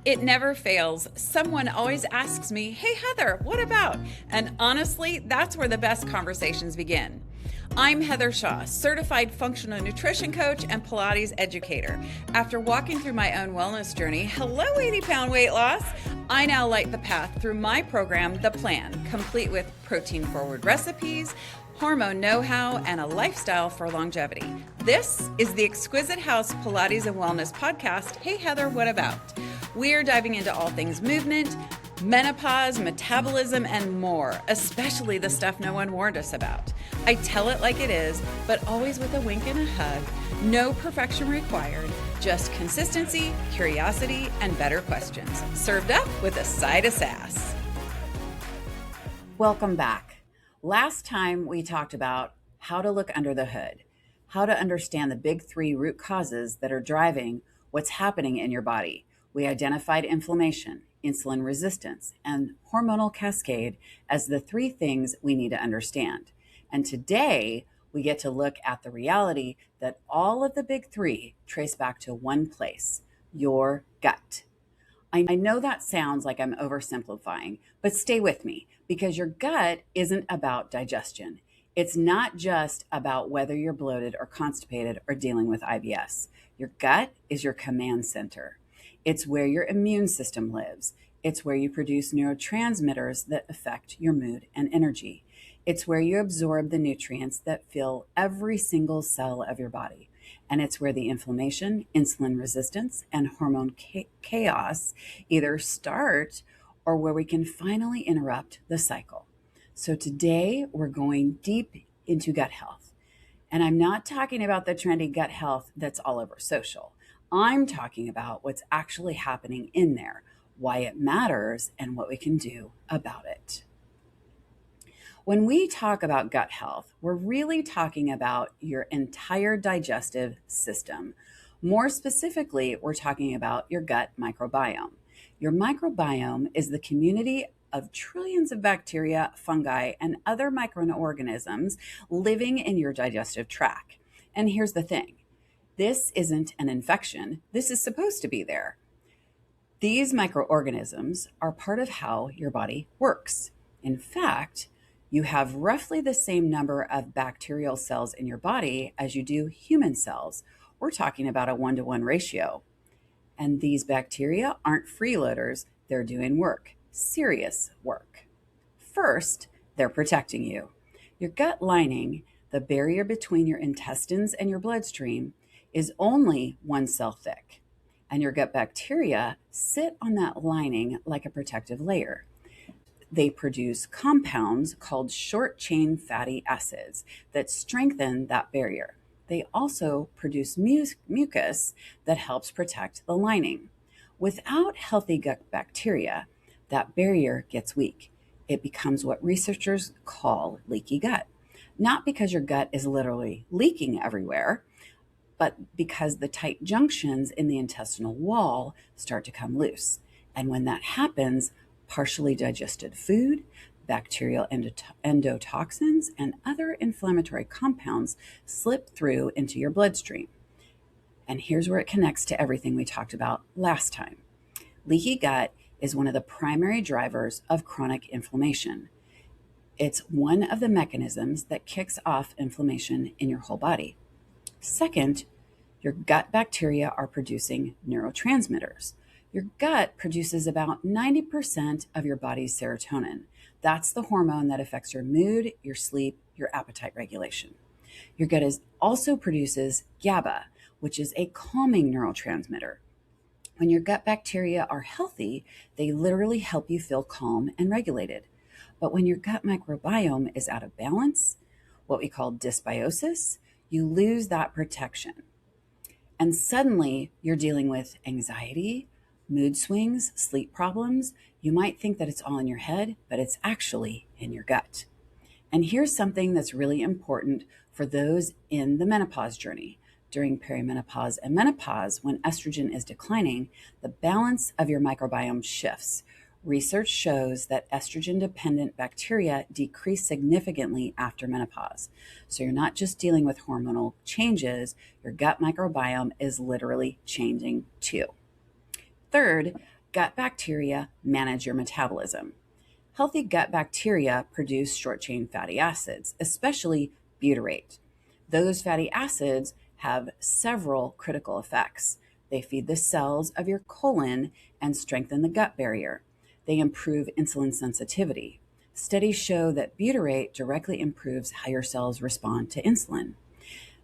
It never fails. Someone always asks me, "Hey Heather, what about?" And honestly, that's where the best conversations begin. I'm Heather Shaw, certified functional nutrition coach and Pilates educator. After walking through my own wellness journey, hello 80-pound weight loss, I now light the path through my program, The Plan, complete with protein-forward recipes, hormone know-how, and a lifestyle for longevity. This is the Exquisite House Pilates and Wellness podcast, Hey Heather, what about? We're diving into all things movement, menopause, metabolism, and more, especially the stuff no one warned us about. I tell it like it is, but always with a wink and a hug. No perfection required, just consistency, curiosity, and better questions. Served up with a side of sass. Welcome back. Last time we talked about how to look under the hood, how to understand the big three root causes that are driving what's happening in your body. We identified inflammation, insulin resistance, and hormonal cascade as the three things we need to understand. And today we get to look at the reality that all of the big three trace back to one place, your gut. I know that sounds like I'm oversimplifying, but stay with me because your gut isn't about digestion. It's not just about whether you're bloated or constipated or dealing with IBS. Your gut is your command center. It's where your immune system lives. It's where you produce neurotransmitters that affect your mood and energy. It's where you absorb the nutrients that fill every single cell of your body. And it's where the inflammation, insulin resistance, and hormone chaos either start or where we can finally interrupt the cycle. So today we're going deep into gut health. And I'm not talking about the trendy gut health that's all over social. I'm talking about what's actually happening in there, why it matters, and what we can do about it. When we talk about gut health, we're really talking about your entire digestive system. More specifically, we're talking about your gut microbiome. Your microbiome is the community of trillions of bacteria, fungi, and other microorganisms living in your digestive tract. And here's the thing. This isn't an infection. This is supposed to be there. These microorganisms are part of how your body works. In fact, you have roughly the same number of bacterial cells in your body as you do human cells. We're talking about a 1-to-1 ratio. And these bacteria aren't freeloaders. They're doing work, serious work. First, they're protecting you. Your gut lining, the barrier between your intestines and your bloodstream, is only 1 cell thick, and your gut bacteria sit on that lining like a protective layer. They produce compounds called short-chain fatty acids that strengthen that barrier. They also produce mucus that helps protect the lining. Without healthy gut bacteria, that barrier gets weak. It becomes what researchers call leaky gut. Not because your gut is literally leaking everywhere, but because the tight junctions in the intestinal wall start to come loose. And when that happens, partially digested food, bacterial endotoxins, and other inflammatory compounds slip through into your bloodstream. And here's where it connects to everything we talked about last time. Leaky gut is one of the primary drivers of chronic inflammation. It's one of the mechanisms that kicks off inflammation in your whole body. Second, your gut bacteria are producing neurotransmitters. Your gut produces about 90% of your body's serotonin. That's the hormone that affects your mood, your sleep, your appetite regulation. Your gut also produces GABA, which is a calming neurotransmitter. When your gut bacteria are healthy, they literally help you feel calm and regulated. But when your gut microbiome is out of balance, what we call dysbiosis, you lose that protection. And suddenly you're dealing with anxiety, mood swings, sleep problems. You might think that it's all in your head, but it's actually in your gut. And here's something that's really important for those in the menopause journey. During perimenopause and menopause, when estrogen is declining, the balance of your microbiome shifts. Research shows that estrogen-dependent bacteria decrease significantly after menopause. So you're not just dealing with hormonal changes, your gut microbiome is literally changing too. Third, Gut bacteria manage your metabolism. Healthy gut bacteria produce short chain fatty acids, especially butyrate. Those fatty acids have several critical effects. They feed the cells of your colon and strengthen the gut barrier. They improve insulin sensitivity. Studies show that butyrate directly improves how your cells respond to insulin.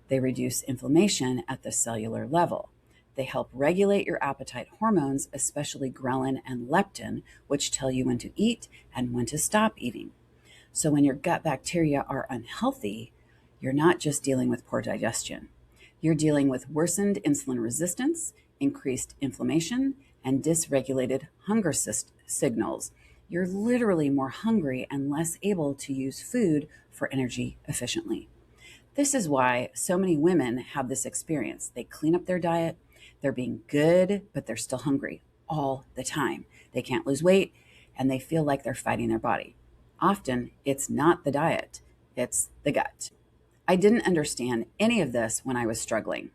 They reduce inflammation at the cellular level. They help regulate your appetite hormones, especially ghrelin and leptin, which tell you when to eat and when to stop eating. So when your gut bacteria are unhealthy, you're not just dealing with poor digestion. You're dealing with worsened insulin resistance, increased inflammation, and dysregulated hunger signals. You're literally more hungry and less able to use food for energy efficiently. This is why so many women have this experience. They clean up their diet, they're being good, but they're still hungry all the time. They can't lose weight, and they feel like they're fighting their body. Often, it's not the diet, it's the gut. I didn't understand any of this when I was struggling.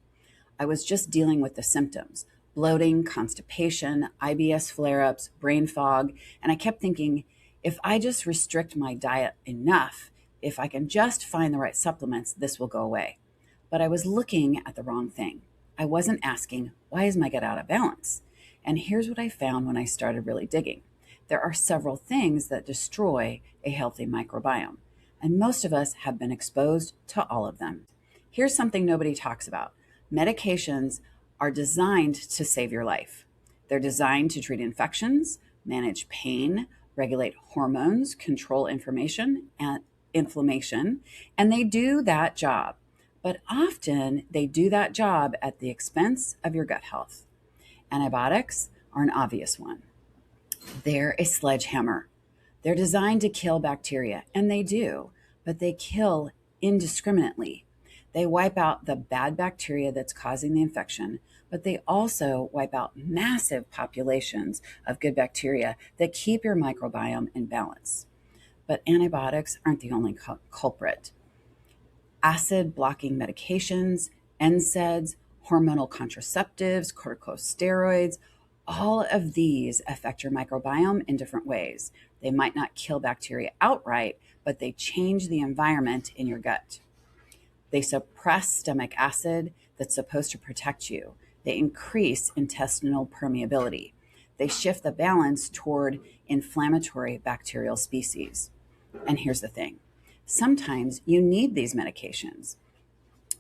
I was just dealing with the symptoms: bloating, constipation, IBS flare ups, brain fog. And I kept thinking, if I just restrict my diet enough, if I can just find the right supplements, this will go away. But I was looking at the wrong thing. I wasn't asking, why is my gut out of balance? And here's what I found when I started really digging. There are several things that destroy a healthy microbiome, and most of us have been exposed to all of them. Here's something nobody talks about. Medications are designed to save your life. They're designed to treat infections, manage pain, regulate hormones, control inflammation, and they do that job. But often they do that job at the expense of your gut health. Antibiotics are an obvious one. They're a sledgehammer. They're designed to kill bacteria, and they do, but they kill indiscriminately. They wipe out the bad bacteria that's causing the infection, but they also wipe out massive populations of good bacteria that keep your microbiome in balance. But antibiotics aren't the only culprit. Acid blocking medications, NSAIDs, hormonal contraceptives, corticosteroids, all of these affect your microbiome in different ways. They might not kill bacteria outright, but they change the environment in your gut. They suppress stomach acid that's supposed to protect you. They increase intestinal permeability. They shift the balance toward inflammatory bacterial species. And here's the thing. Sometimes you need these medications.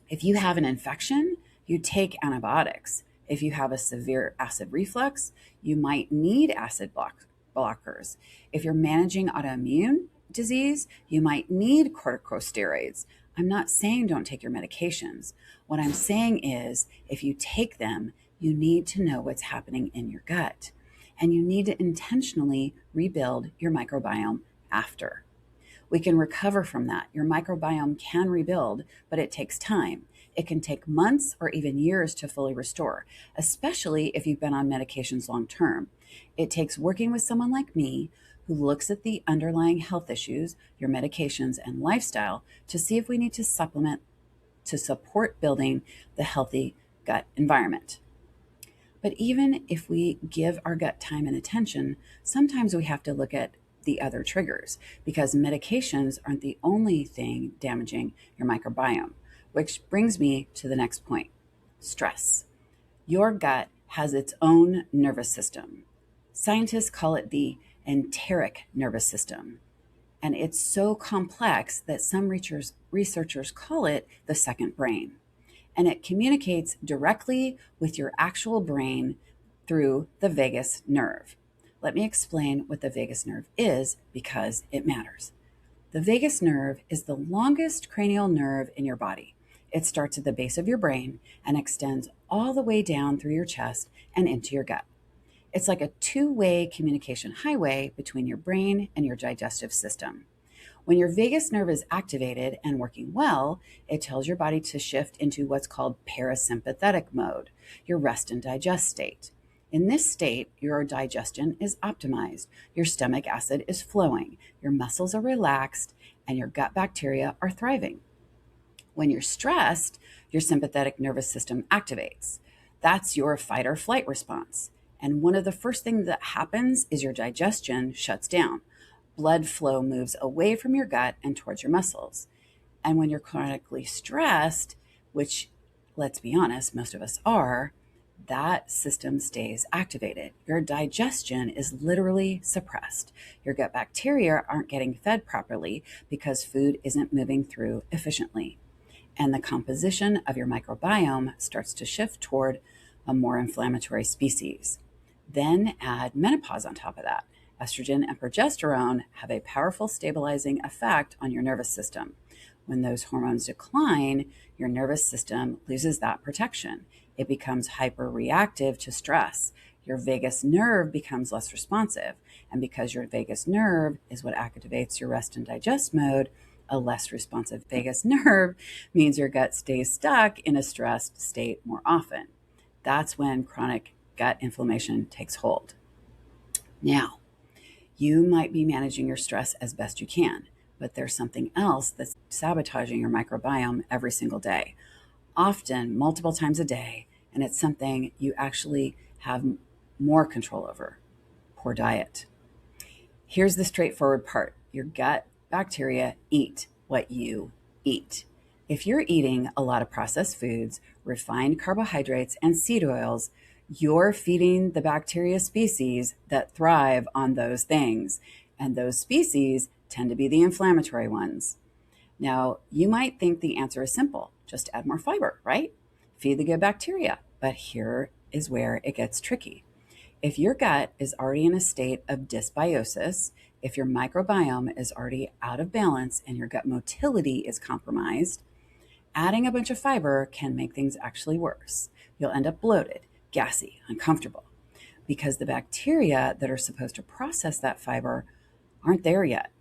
If you have an infection, you take antibiotics. If you have a severe acid reflux, you might need acid blockers. If you're managing autoimmune disease, you might need corticosteroids. I'm not saying don't take your medications. What I'm saying is if you take them, you need to know what's happening in your gut, and you need to intentionally rebuild your microbiome after. We can recover from that. Your microbiome can rebuild, but it takes time. It can take months or even years to fully restore, especially if you've been on medications long term. It takes working with someone like me who looks at the underlying health issues, your medications, and lifestyle to see if we need to supplement to support building the healthy gut environment. But even if we give our gut time and attention, sometimes we have to look at the other triggers, because medications aren't the only thing damaging your microbiome, which brings me to the next point: stress. Your gut has its own nervous system. Scientists call it the enteric nervous system, and it's so complex that some researchers call it the second brain, and it communicates directly with your actual brain through the vagus nerve. Let me explain what the vagus nerve is, because it matters. The vagus nerve is the longest cranial nerve in your body. It starts at the base of your brain and extends all the way down through your chest and into your gut. It's like a two-way communication highway between your brain and your digestive system. When your vagus nerve is activated and working well, it tells your body to shift into what's called parasympathetic mode, your rest and digest state. In this state, your digestion is optimized, your stomach acid is flowing, your muscles are relaxed, and your gut bacteria are thriving. When you're stressed, your sympathetic nervous system activates. That's your fight or flight response. And one of the first things that happens is your digestion shuts down. Blood flow moves away from your gut and towards your muscles. And when you're chronically stressed, which, let's be honest, most of us are, that system stays activated. Your digestion is literally suppressed. Your gut bacteria aren't getting fed properly because food isn't moving through efficiently. And the composition of your microbiome starts to shift toward a more inflammatory species. Then add menopause on top of that. Estrogen and progesterone have a powerful stabilizing effect on your nervous system. When those hormones decline, your nervous system loses that protection. It becomes hyperreactive to stress. Your vagus nerve becomes less responsive. And because your vagus nerve is what activates your rest and digest mode, a less responsive vagus nerve means your gut stays stuck in a stressed state more often. That's when chronic gut inflammation takes hold. Now, you might be managing your stress as best you can, but there's something else that's sabotaging your microbiome every single day, often multiple times a day, and it's something you actually have more control over: poor diet. Here's the straightforward part. Your gut bacteria eat what you eat. If you're eating a lot of processed foods, refined carbohydrates, and seed oils, you're feeding the bacteria species that thrive on those things. And those species tend to be the inflammatory ones. Now, you might think the answer is simple. Just add more fiber, right? Feed the good bacteria. But here is where it gets tricky. If your gut is already in a state of dysbiosis, if your microbiome is already out of balance and your gut motility is compromised, adding a bunch of fiber can make things actually worse. You'll end up bloated, gassy, uncomfortable, because the bacteria that are supposed to process that fiber aren't there yet,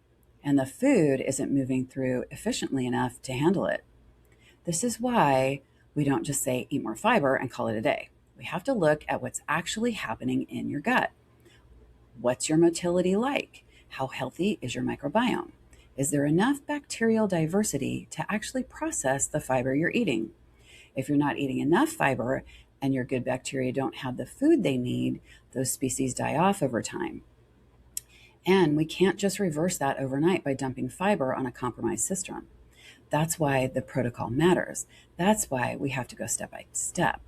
and the food isn't moving through efficiently enough to handle it. This is why we don't just say eat more fiber and call it a day. We have to look at what's actually happening in your gut. What's your motility like? How healthy is your microbiome? Is there enough bacterial diversity to actually process the fiber you're eating? If you're not eating enough fiber and your good bacteria don't have the food they need, those species die off over time. And we can't just reverse that overnight by dumping fiber on a compromised system. That's why the protocol matters. That's why we have to go step by step.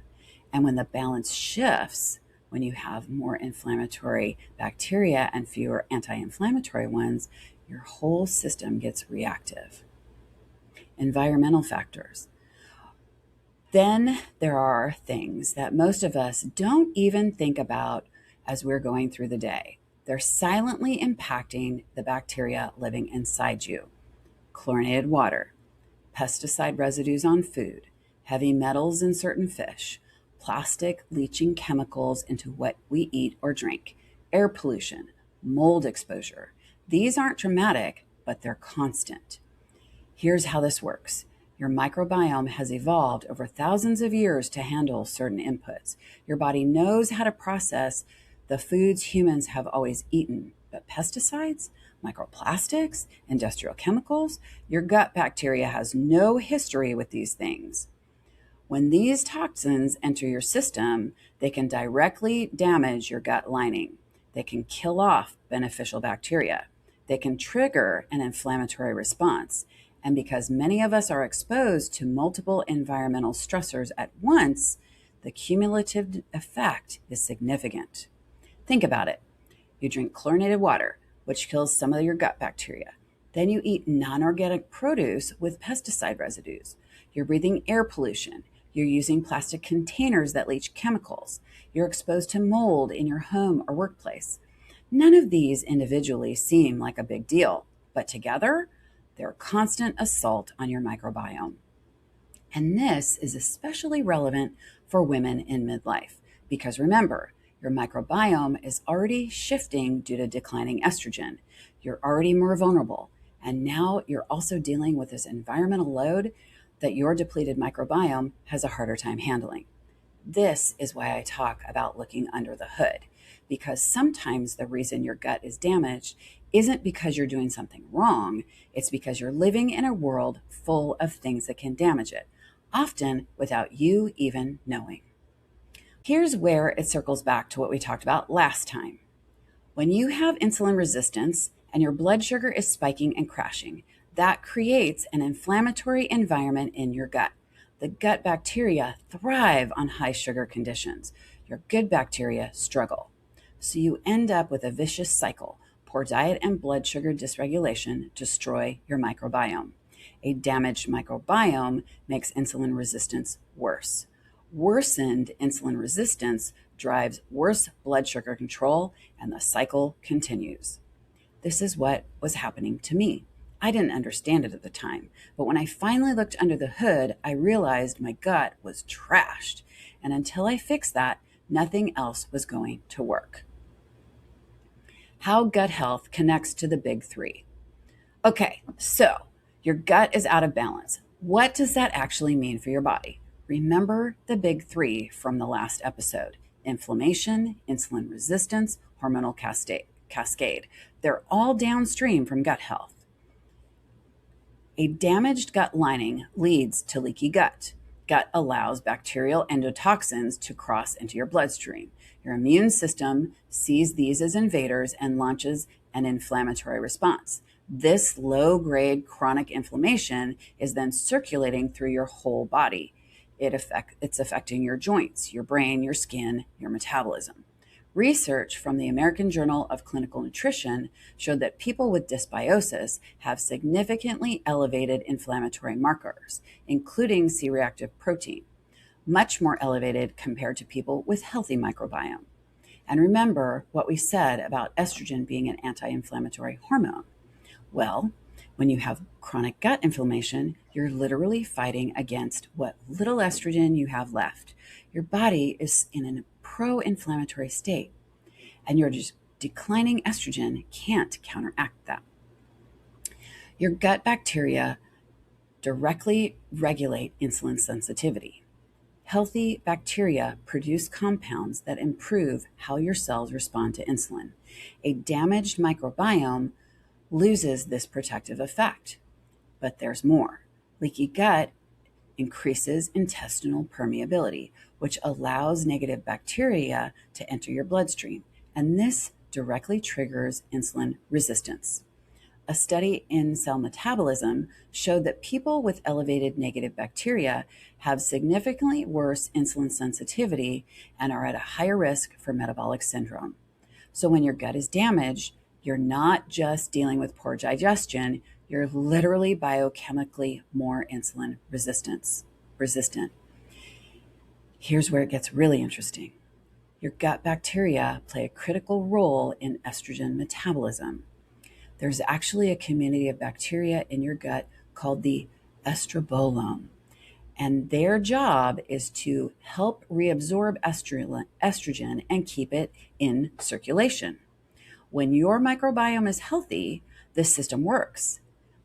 And when the balance shifts, when you have more inflammatory bacteria and fewer anti-inflammatory ones, your whole system gets reactive. Environmental factors. Then there are things that most of us don't even think about as we're going through the day. They're silently impacting the bacteria living inside you. Chlorinated water, pesticide residues on food, heavy metals in certain fish, plastic leaching chemicals into what we eat or drink, air pollution, mold exposure. These aren't dramatic, but they're constant. Here's how this works. Your microbiome has evolved over thousands of years to handle certain inputs. Your body knows how to process the foods humans have always eaten, but pesticides, microplastics, industrial chemicals, your gut bacteria has no history with these things. When these toxins enter your system, they can directly damage your gut lining. They can kill off beneficial bacteria. They can trigger an inflammatory response. And because many of us are exposed to multiple environmental stressors at once, the cumulative effect is significant. Think about it. You drink chlorinated water, which kills some of your gut bacteria. Then you eat non-organic produce with pesticide residues. You're breathing air pollution. You're using plastic containers that leach chemicals. You're exposed to mold in your home or workplace. None of these individually seem like a big deal, but together, they're a constant assault on your microbiome. And this is especially relevant for women in midlife, because remember, your microbiome is already shifting due to declining estrogen. You're already more vulnerable. And now you're also dealing with this environmental load that your depleted microbiome has a harder time handling. This is why I talk about looking under the hood, because sometimes the reason your gut is damaged isn't because you're doing something wrong. It's because you're living in a world full of things that can damage it, often without you even knowing. Here's where it circles back to what we talked about last time. When you have insulin resistance and your blood sugar is spiking and crashing, that creates an inflammatory environment in your gut. The gut bacteria thrive on high sugar conditions. Your good bacteria struggle. So you end up with a vicious cycle. Poor diet and blood sugar dysregulation destroy your microbiome. A damaged microbiome makes insulin resistance worse. Worsened insulin resistance drives worse blood sugar control, and the cycle continues. This is what was happening to me. I didn't understand it at the time, but when I finally looked under the hood, I realized my gut was trashed. And until I fixed that, nothing else was going to work. How gut health connects to the big three. Okay, so your gut is out of balance. What does that actually mean for your body? Remember the big three from the last episode: inflammation, insulin resistance, hormonal cascade. They're all downstream from gut health. A damaged gut lining leads to leaky gut. Gut allows bacterial endotoxins to cross into your bloodstream. Your immune system sees these as invaders and launches an inflammatory response. This low-grade chronic inflammation is then circulating through your whole body. It's affecting your joints, your brain, your skin, your metabolism. Research from the American Journal of Clinical Nutrition showed that people with dysbiosis have significantly elevated inflammatory markers, including C-reactive protein, much more elevated compared to people with healthy microbiome. And remember what we said about estrogen being an anti-inflammatory hormone. Well, when you have chronic gut inflammation, you're literally fighting against what little estrogen you have left. Your body is in a pro-inflammatory state, and your declining estrogen can't counteract that. Your gut bacteria directly regulate insulin sensitivity. Healthy bacteria produce compounds that improve how your cells respond to insulin. A damaged microbiome loses this protective effect. But there's more. Leaky gut increases intestinal permeability, which allows negative bacteria to enter your bloodstream, and this directly triggers insulin resistance. A study in cell metabolism showed that people with elevated negative bacteria have significantly worse insulin sensitivity and are at a higher risk for metabolic syndrome. So when your gut is damaged, you're not just dealing with poor digestion, you're literally biochemically more insulin resistant. Here's where it gets really interesting. Your gut bacteria play a critical role in estrogen metabolism. There's actually a community of bacteria in your gut called the estrobolome, and their job is to help reabsorb estrogen and keep it in circulation. When your microbiome is healthy, this system works.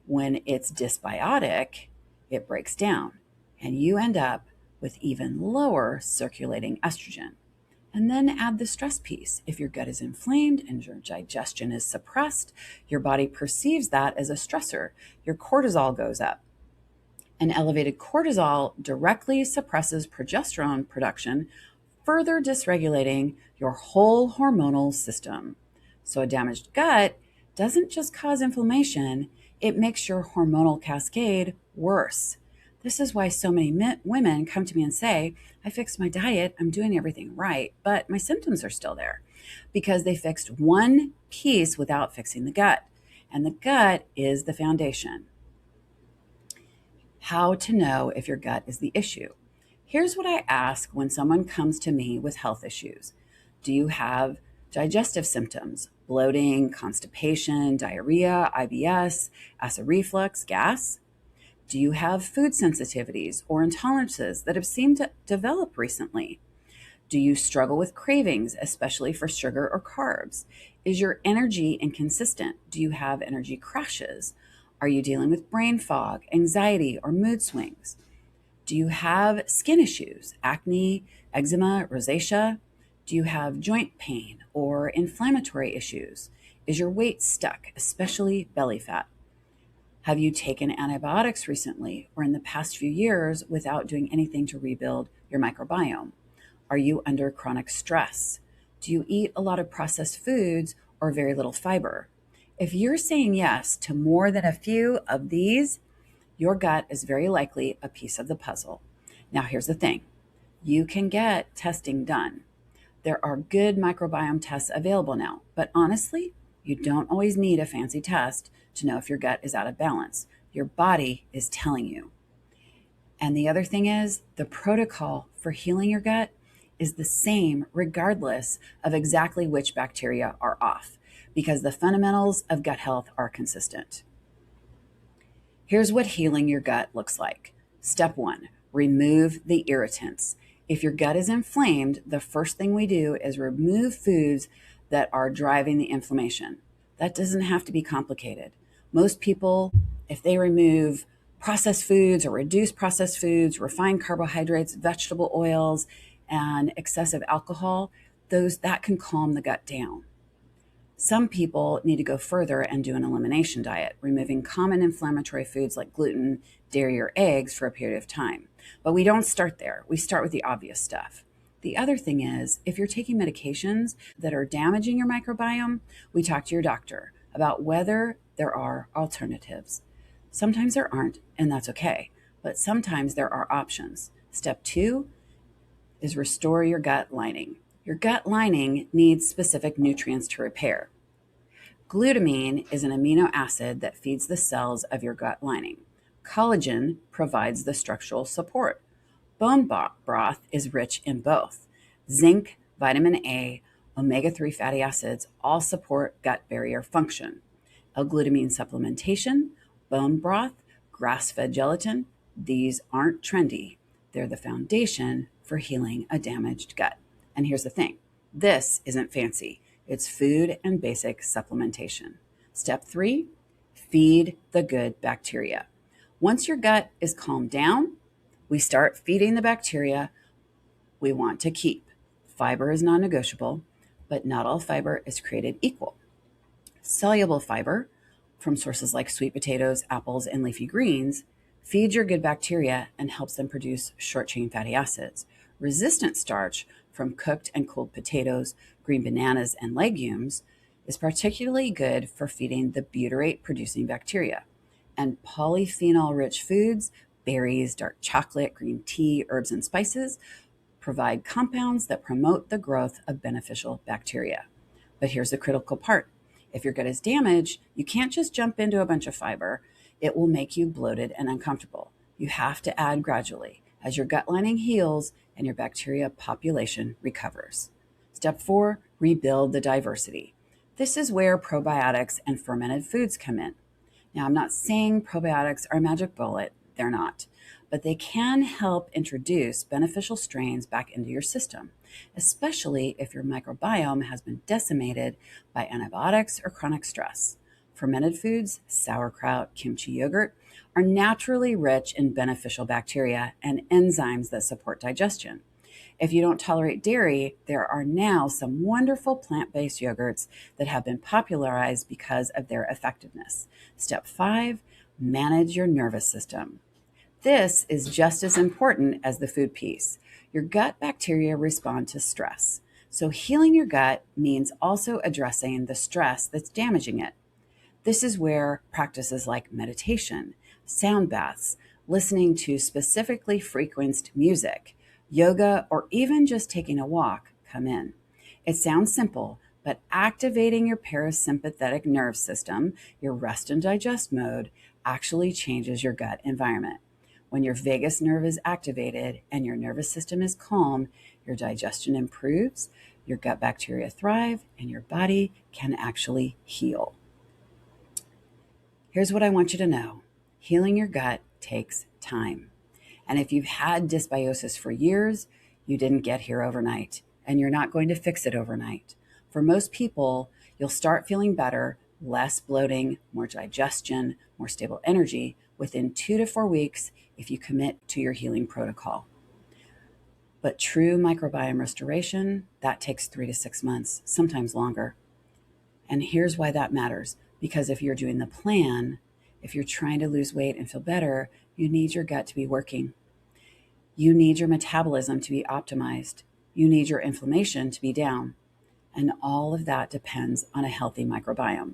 When it's dysbiotic, it breaks down, and you end up with even lower circulating estrogen. And then add the stress piece. If your gut is inflamed and your digestion is suppressed, your body perceives that as a stressor. Your cortisol goes up. And elevated cortisol directly suppresses progesterone production, further dysregulating your whole hormonal system. So a damaged gut doesn't just cause inflammation, it makes your hormonal cascade worse. This is why so many women come to me and say, I fixed my diet, I'm doing everything right, but my symptoms are still there because they fixed one piece without fixing the gut. And the gut is the foundation. How to know if your gut is the issue. Here's what I ask when someone comes to me with health issues. Do you have digestive symptoms? Bloating, constipation, diarrhea, IBS, acid reflux, gas? Do you have food sensitivities or intolerances that have seemed to develop recently? Do you struggle with cravings, especially for sugar or carbs? Is your energy inconsistent? Do you have energy crashes? Are you dealing with brain fog, anxiety, or mood swings? Do you have skin issues, acne, eczema, rosacea? Do you have joint pain or inflammatory issues? Is your weight stuck, especially belly fat? Have you taken antibiotics recently or in the past few years without doing anything to rebuild your microbiome? Are you under chronic stress? Do you eat a lot of processed foods or very little fiber? If you're saying yes to more than a few of these, your gut is very likely a piece of the puzzle. Now, here's the thing. You can get testing done. There are good microbiome tests available now, but honestly, you don't always need a fancy test to know if your gut is out of balance. Your body is telling you. And the other thing is, the protocol for healing your gut is the same regardless of exactly which bacteria are off, because the fundamentals of gut health are consistent. Here's what healing your gut looks like. Step 1, remove the irritants. If your gut is inflamed, the first thing we do is remove foods that are driving the inflammation. That doesn't have to be complicated. Most people, if they remove processed foods or reduce processed foods, refined carbohydrates, vegetable oils, and excessive alcohol, that can calm the gut down. Some people need to go further and do an elimination diet, removing common inflammatory foods like gluten, dairy, or eggs for a period of time. But we don't start there. We start with the obvious stuff. The other thing is, if you're taking medications that are damaging your microbiome, we talk to your doctor about whether there are alternatives. Sometimes there aren't, and that's okay. But sometimes there are options. Step 2 is restore your gut lining. Your gut lining needs specific nutrients to repair. Glutamine is an amino acid that feeds the cells of your gut lining. Collagen provides the structural support. Bone broth is rich in both. Zinc, vitamin A, omega-3 fatty acids all support gut barrier function. L-glutamine supplementation, bone broth, grass-fed gelatin, these aren't trendy. They're the foundation for healing a damaged gut. And here's the thing. This isn't fancy. It's food and basic supplementation. Step 3, feed the good bacteria. Once your gut is calmed down, we start feeding the bacteria we want to keep. Fiber is non-negotiable, but not all fiber is created equal. Soluble fiber from sources like sweet potatoes, apples, and leafy greens feeds your good bacteria and helps them produce short-chain fatty acids. Resistant starch from cooked and cooled potatoes, green bananas, and legumes is particularly good for feeding the butyrate-producing bacteria. And polyphenol-rich foods, berries, dark chocolate, green tea, herbs, and spices provide compounds that promote the growth of beneficial bacteria. But here's the critical part. If your gut is damaged, you can't just jump into a bunch of fiber. It will make you bloated and uncomfortable. You have to add gradually as your gut lining heals and your bacteria population recovers. Step 4, rebuild the diversity. This is where probiotics and fermented foods come in. Now, I'm not saying probiotics are a magic bullet. They're not. But they can help introduce beneficial strains back into your system, especially if your microbiome has been decimated by antibiotics or chronic stress. Fermented foods, sauerkraut, kimchi yogurt, are naturally rich in beneficial bacteria and enzymes that support digestion. If you don't tolerate dairy, there are now some wonderful plant-based yogurts that have been popularized because of their effectiveness. Step 5, manage your nervous system. This is just as important as the food piece. Your gut bacteria respond to stress. So healing your gut means also addressing the stress that's damaging it. This is where practices like meditation, sound baths, listening to specifically frequenced music, yoga, or even just taking a walk come in. It sounds simple, but activating your parasympathetic nerve system, your rest and digest mode, actually changes your gut environment. When your vagus nerve is activated and your nervous system is calm, your digestion improves, your gut bacteria thrive, and your body can actually heal. Here's what I want you to know. Healing your gut takes time. And if you've had dysbiosis for years, you didn't get here overnight, and you're not going to fix it overnight. For most people, you'll start feeling better, less bloating, more digestion, more stable energy within 2 to 4 weeks if you commit to your healing protocol. But true microbiome restoration, that takes 3 to 6 months, sometimes longer. And here's why that matters. Because if you're doing the plan, if you're trying to lose weight and feel better, you need your gut to be working. You need your metabolism to be optimized. You need your inflammation to be down. And all of that depends on a healthy microbiome.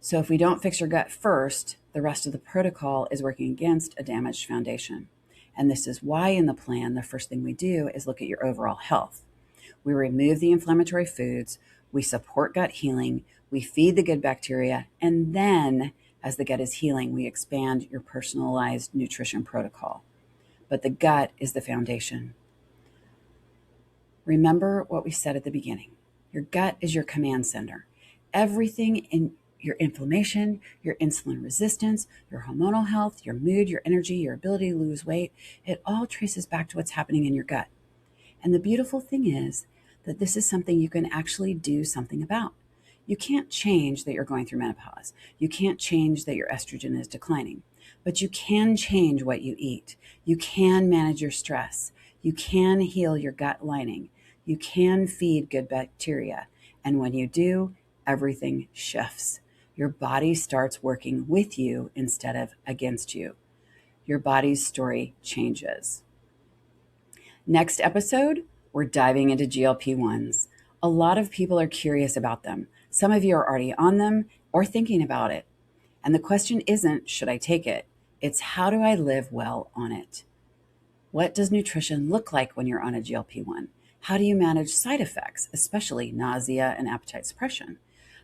So if we don't fix your gut first, the rest of the protocol is working against a damaged foundation. And this is why in the plan, the first thing we do is look at your overall health. We remove the inflammatory foods, we support gut healing, we feed the good bacteria, and then as the gut is healing, we expand your personalized nutrition protocol. But the gut is the foundation. Remember what we said at the beginning. Your gut is your command center. Everything in your inflammation, your insulin resistance, your hormonal health, your mood, your energy, your ability to lose weight, it all traces back to what's happening in your gut. And the beautiful thing is that this is something you can actually do something about. You can't change that you're going through menopause. You can't change that your estrogen is declining, but you can change what you eat. You can manage your stress. You can heal your gut lining. You can feed good bacteria. And when you do, everything shifts. Your body starts working with you instead of against you. Your body's story changes. Next episode, we're diving into GLP-1s. A lot of people are curious about them. Some of you are already on them or thinking about it. And the question isn't, should I take it? It's how do I live well on it? What does nutrition look like when you're on a GLP-1? How do you manage side effects, especially nausea and appetite suppression?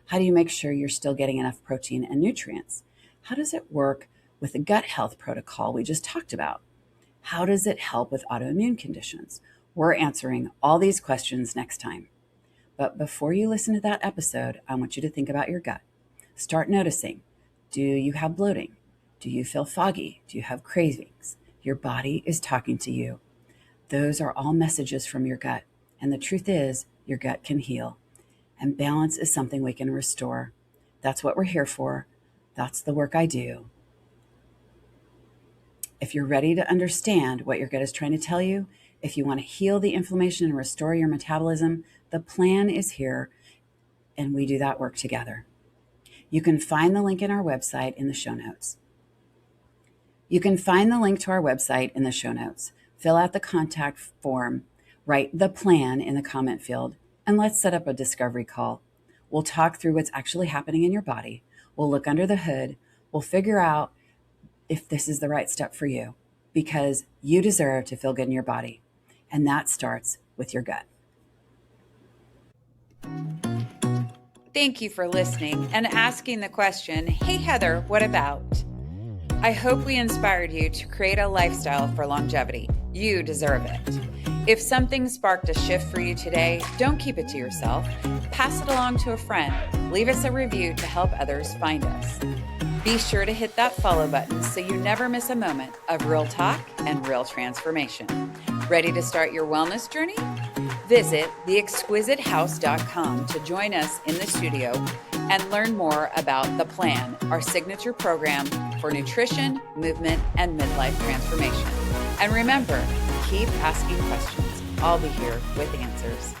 How do you make sure you're still getting enough protein and nutrients? How does it work with the gut health protocol we just talked about? How does it help with autoimmune conditions? We're answering all these questions next time. But before you listen to that episode, I want you to think about your gut. Start noticing. Do you have bloating? Do you feel foggy? Do you have cravings? Your body is talking to you. Those are all messages from your gut. And the truth is, your gut can heal. And balance is something we can restore. That's what we're here for. That's the work I do. If you're ready to understand what your gut is trying to tell you, if you want to heal the inflammation and restore your metabolism, the plan is here, and we do that work together. You can find the link in our website in the show notes. You can find the link to our website in the show notes. Fill out the contact form, write the plan in the comment field, and let's set up a discovery call. We'll talk through what's actually happening in your body. We'll look under the hood. We'll figure out if this is the right step for you, because you deserve to feel good in your body. And that starts with your gut. Thank you for listening and asking the question, hey Heather, what about? I hope we inspired you to create a lifestyle for longevity. You deserve it. If something sparked a shift for you today, don't keep it to yourself. Pass it along to a friend. Leave us a review to help others find us. Be sure to hit that follow button so you never miss a moment of real talk and real transformation. Ready to start your wellness journey? Visit theexquisitehouse.com to join us in the studio and learn more about The Plan, our signature program for nutrition, movement, and midlife transformation. And remember, keep asking questions. I'll be here with answers.